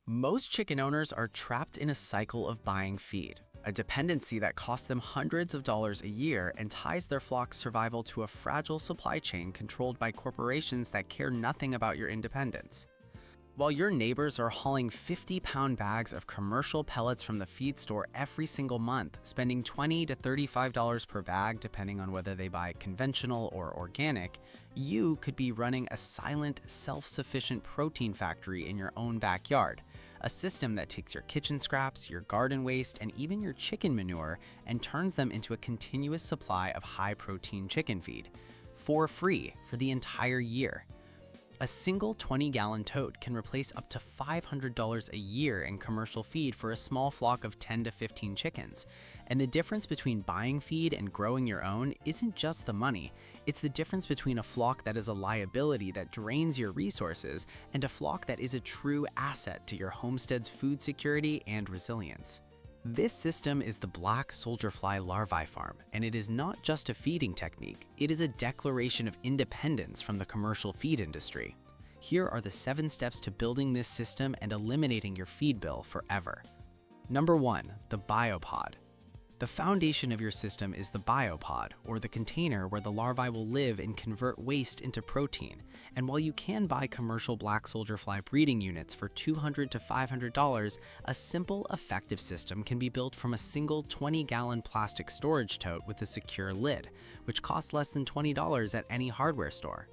Most chicken owners are trapped in a cycle of buying feed, a dependency that costs them hundreds of dollars a year and ties their flock's survival to a fragile supply chain controlled by corporations that care nothing about your independence. While your neighbors are hauling 50-pound bags of commercial pellets from the feed store every single month, spending $20 to $35 per bag depending on whether they buy conventional or organic, you could be running a silent, self-sufficient protein factory in your own backyard. A system that takes your kitchen scraps, your garden waste, and even your chicken manure and turns them into a continuous supply of high-protein chicken feed, for free for the entire year. A single 20-gallon tote can replace up to $500 a year in commercial feed for a small flock of 10 to 15 chickens. And the difference between buying feed and growing your own isn't just the money, it's the difference between a flock that is a liability that drains your resources and a flock that is a true asset to your homestead's food security and resilience. This system is the black soldier fly larvae farm, and it is not just a feeding technique, it is a declaration of independence from the commercial feed industry. Here are the 7 steps to building this system and eliminating your feed bill forever. Number 1. The biopod. The foundation of your system is the biopod, or the container where the larvae will live and convert waste into protein. And while you can buy commercial black soldier fly breeding units for $200 to $500, a simple, effective system can be built from a single 20-gallon plastic storage tote with a secure lid, which costs less than $20 at any hardware store.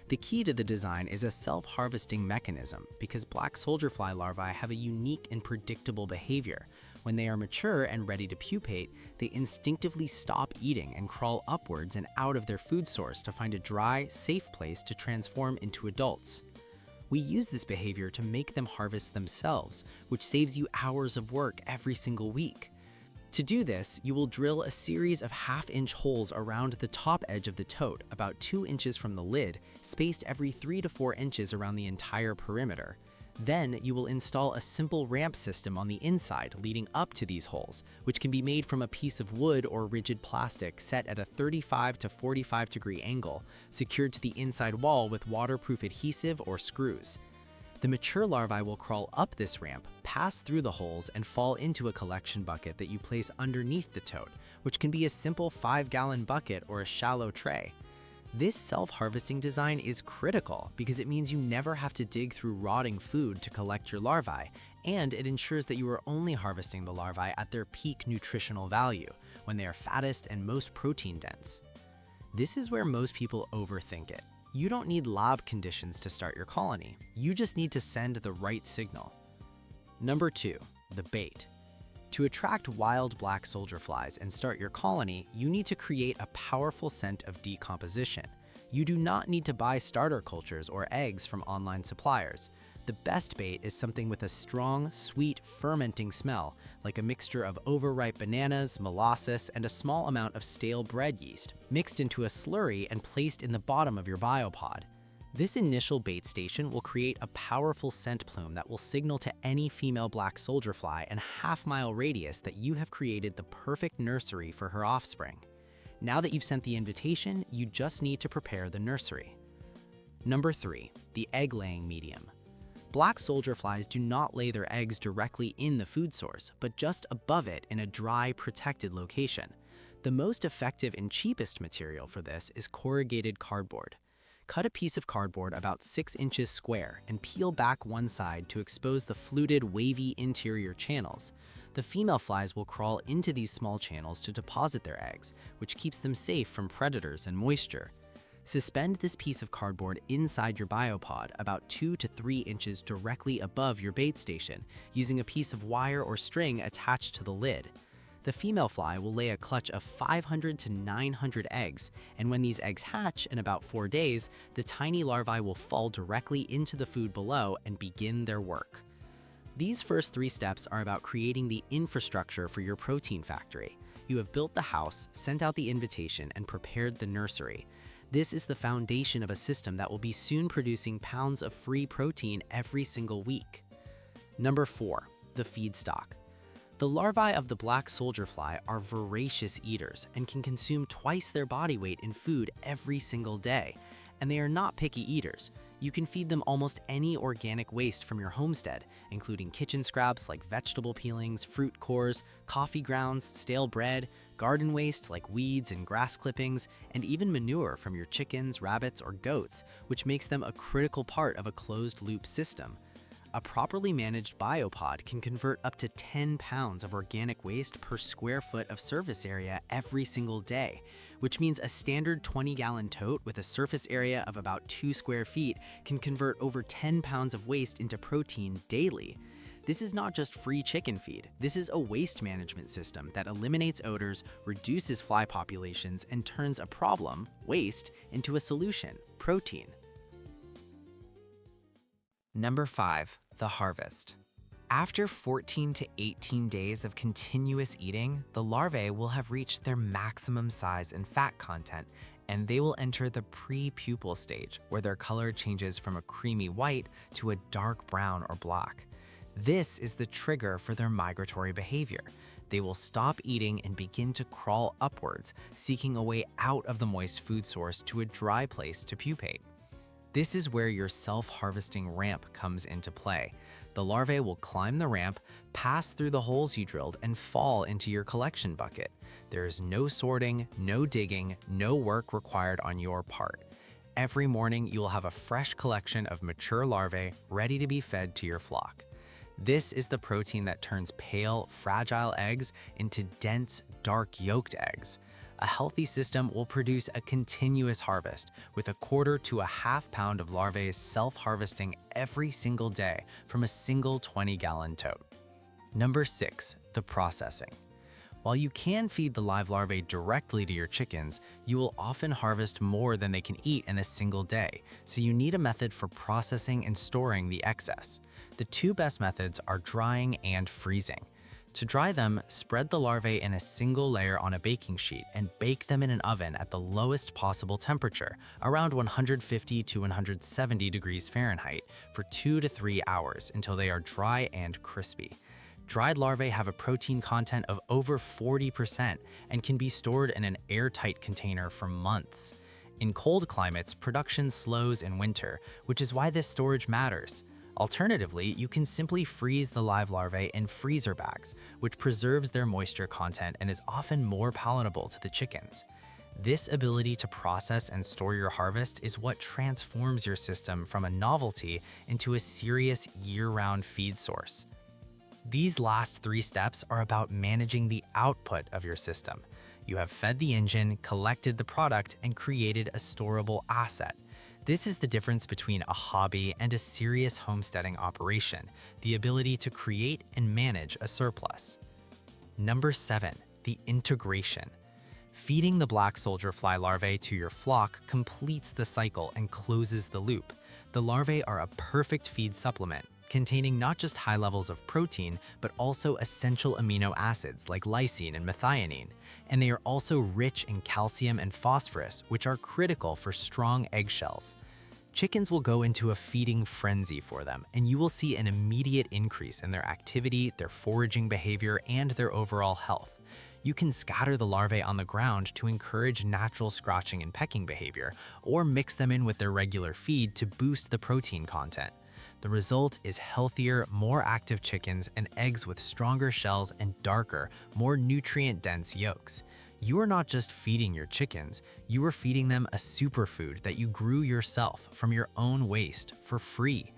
The key to the design is a self-harvesting mechanism because black soldier fly larvae have a unique and predictable behavior. When they are mature and ready to pupate, they instinctively stop eating and crawl upwards and out of their food source to find a dry, safe place to transform into adults. We use this behavior to make them harvest themselves, which saves you hours of work every single week. To do this, you will drill a series of half-inch holes around the top edge of the tote, about 2 inches from the lid, spaced every 3 to 4 inches around the entire perimeter. Then you will install a simple ramp system on the inside leading up to these holes, which can be made from a piece of wood or rigid plastic set at a 35 to 45 degree angle, secured to the inside wall with waterproof adhesive or screws. The mature larvae will crawl up this ramp, pass through the holes, and fall into a collection bucket that you place underneath the tote, which can be a simple 5-gallon bucket or a shallow tray. This self-harvesting design is critical because it means you never have to dig through rotting food to collect your larvae, and it ensures that you are only harvesting the larvae at their peak nutritional value, when they are fattest and most protein dense. This is where most people overthink it. You don't need lab conditions to start your colony. You just need to send the right signal. Number 2, the bait. To attract wild black soldier flies and start your colony, you need to create a powerful scent of decomposition. You do not need to buy starter cultures or eggs from online suppliers. The best bait is something with a strong, sweet, fermenting smell, like a mixture of overripe bananas, molasses, and a small amount of stale bread yeast, mixed into a slurry and placed in the bottom of your biopod. This initial bait station will create a powerful scent plume that will signal to any female black soldier fly in a half-mile radius that you have created the perfect nursery for her offspring. Now that you've sent the invitation, you just need to prepare the nursery. Number 3, the egg-laying medium. Black soldier flies do not lay their eggs directly in the food source, but just above it in a dry, protected location. The most effective and cheapest material for this is corrugated cardboard. Cut a piece of cardboard about 6 inches square and peel back one side to expose the fluted, wavy interior channels. The female flies will crawl into these small channels to deposit their eggs, which keeps them safe from predators and moisture. Suspend this piece of cardboard inside your biopod about 2 to 3 inches directly above your bait station, using a piece of wire or string attached to the lid. The female fly will lay a clutch of 500 to 900 eggs, and when these eggs hatch in about 4 days, the tiny larvae will fall directly into the food below and begin their work. These first 3 steps are about creating the infrastructure for your protein factory. You have built the house, sent out the invitation, and prepared the nursery. This is the foundation of a system that will be soon producing pounds of free protein every single week. Number 4, the feedstock. The larvae of the black soldier fly are voracious eaters and can consume twice their body weight in food every single day. and they are not picky eaters. You can feed them almost any organic waste from your homestead, including kitchen scraps like vegetable peelings, fruit cores, coffee grounds, stale bread, garden waste like weeds and grass clippings, and even manure from your chickens, rabbits, or goats, which makes them a critical part of a closed-loop system. A properly managed biopod can convert up to 10 pounds of organic waste per square foot of surface area every single day, which means a standard 20-gallon tote with a surface area of about 2 square feet can convert over 10 pounds of waste into protein daily. This is not just free chicken feed. This is a waste management system that eliminates odors, reduces fly populations, and turns a problem, waste, into a solution, protein. Number 5. The harvest. After 14 to 18 days of continuous eating, the larvae will have reached their maximum size and fat content, and they will enter the pre-pupal stage, where their color changes from a creamy white to a dark brown or black. This is the trigger for their migratory behavior. They will stop eating and begin to crawl upwards, seeking a way out of the moist food source to a dry place to pupate. This is where your self-harvesting ramp comes into play. The larvae will climb the ramp, pass through the holes you drilled, and fall into your collection bucket. There is no sorting, no digging, no work required on your part. Every morning, you will have a fresh collection of mature larvae ready to be fed to your flock. This is the protein that turns pale, fragile eggs into dense, dark yolked eggs. A healthy system will produce a continuous harvest, with 1/4 to 1/2 pound of larvae self-harvesting every single day from a single 20-gallon tote. Number 6. The processing. While you can feed the live larvae directly to your chickens, you will often harvest more than they can eat in a single day, so you need a method for processing and storing the excess. The two best methods are drying and freezing. To dry them, spread the larvae in a single layer on a baking sheet and bake them in an oven at the lowest possible temperature, around 150 to 170 degrees Fahrenheit, for 2 to 3 hours until they are dry and crispy. Dried larvae have a protein content of over 40% and can be stored in an airtight container for months. In cold climates, production slows in winter, which is why this storage matters. Alternatively, you can simply freeze the live larvae in freezer bags, which preserves their moisture content and is often more palatable to the chickens. This ability to process and store your harvest is what transforms your system from a novelty into a serious year-round feed source. These last 3 steps are about managing the output of your system. You have fed the engine, collected the product, and created a storable asset. This is the difference between a hobby and a serious homesteading operation, the ability to create and manage a surplus. Number 7. The integration. Feeding the black soldier fly larvae to your flock completes the cycle and closes the loop. The larvae are a perfect feed supplement, containing not just high levels of protein, but also essential amino acids like lysine and methionine. And they are also rich in calcium and phosphorus, which are critical for strong eggshells. Chickens will go into a feeding frenzy for them, and you will see an immediate increase in their activity, their foraging behavior, and their overall health. You can scatter the larvae on the ground to encourage natural scratching and pecking behavior, or mix them in with their regular feed to boost the protein content. The result is healthier, more active chickens and eggs with stronger shells and darker, more nutrient-dense yolks. You are not just feeding your chickens, you are feeding them a superfood that you grew yourself from your own waste for free.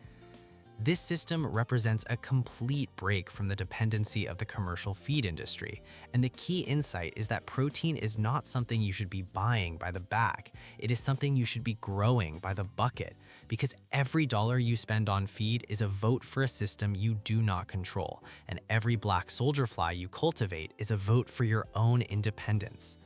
This system represents a complete break from the dependency of the commercial feed industry, and the key insight is that protein is not something you should be buying by the bag. It is something you should be growing by the bucket, because every dollar you spend on feed is a vote for a system you do not control, and every black soldier fly you cultivate is a vote for your own independence.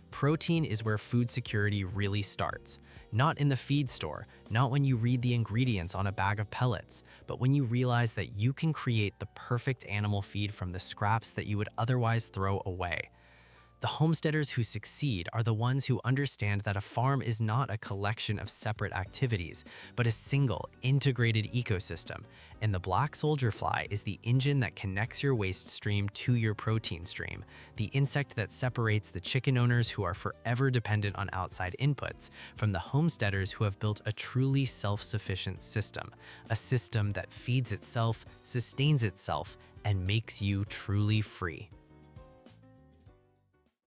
Protein is where food security really starts. Not in the feed store, not when you read the ingredients on a bag of pellets, but when you realize that you can create the perfect animal feed from the scraps that you would otherwise throw away. The homesteaders who succeed are the ones who understand that a farm is not a collection of separate activities, but a single, integrated ecosystem. And the black soldier fly is the engine that connects your waste stream to your protein stream, the insect that separates the chicken owners who are forever dependent on outside inputs from the homesteaders who have built a truly self-sufficient system, a system that feeds itself, sustains itself, and makes you truly free.